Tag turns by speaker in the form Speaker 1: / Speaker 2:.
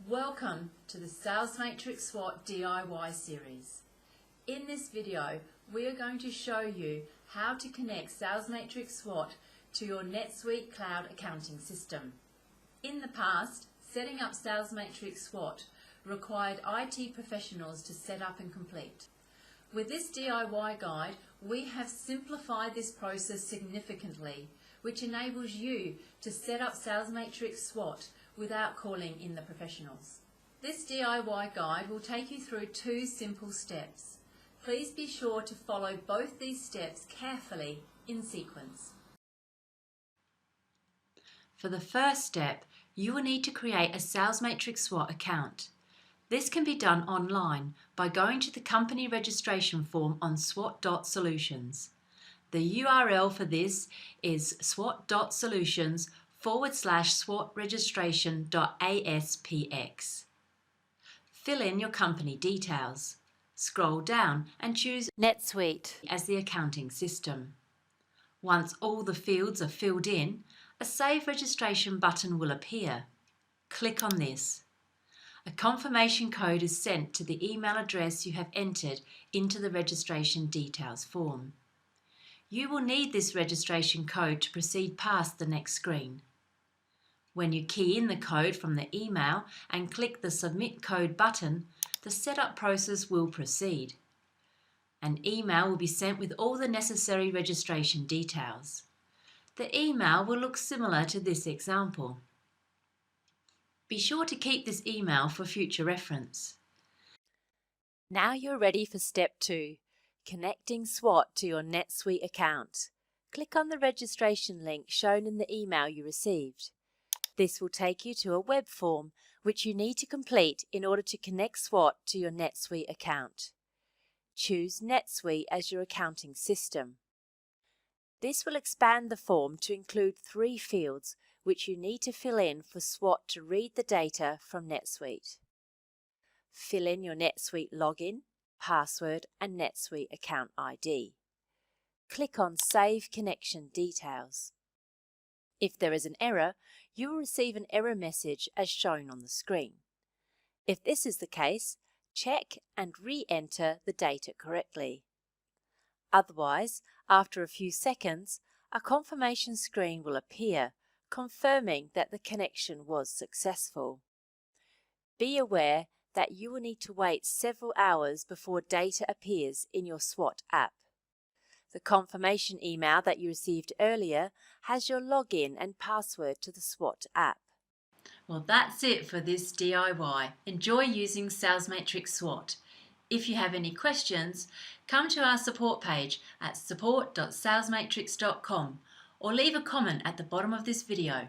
Speaker 1: Welcome to the Salesmatrix SWOT DIY series. In this video, we are going to show you how to connect Salesmatrix SWOT to your NetSuite Cloud Accounting system. In the past, setting up Salesmatrix SWOT required IT professionals to set up and complete. With this DIY guide, we have simplified this process significantly, which enables you to set up Salesmatrix SWOT without calling in the professionals. This DIY guide will take you through two simple steps. Please be sure to follow both these steps carefully in sequence. For the first step, you will need to create a Salesmatrix SWOT account. This can be done online by going to the company registration form on swot.solutions. The URL for this is swot.solutions/swotregistration.aspx. Fill in your company details. Scroll down and choose NetSuite as the accounting system. Once all the fields are filled in, a Save Registration button will appear. Click on this. A confirmation code is sent to the email address you have entered into the registration details form. You will need this registration code to proceed past the next screen. When you key in the code from the email and click the Submit Code button, the setup process will proceed. An email will be sent with all the necessary registration details. The email will look similar to this example. Be sure to keep this email for future reference.
Speaker 2: Now you're ready for step 2, connecting SWOT to your NetSuite account. Click on the registration link shown in the email you received. This will take you to a web form which you need to complete in order to connect SWOT to your NetSuite account. Choose NetSuite as your accounting system. This will expand the form to include 3 fields which you need to fill in for SWOT to read the data from NetSuite. Fill in your NetSuite login, password and NetSuite account ID. Click on Save Connection Details. If there is an error, you will receive an error message as shown on the screen. If this is the case, check and re-enter the data correctly. Otherwise, after a few seconds, a confirmation screen will appear, confirming that the connection was successful. Be aware that you will need to wait several hours before data appears in your SWOT app. The confirmation email that you received earlier has your login and password to the SWOT app.
Speaker 1: Well, that's it for this DIY. Enjoy using Salesmatrix SWOT. If you have any questions, come to our support page at support.salesmatrix.com or leave a comment at the bottom of this video.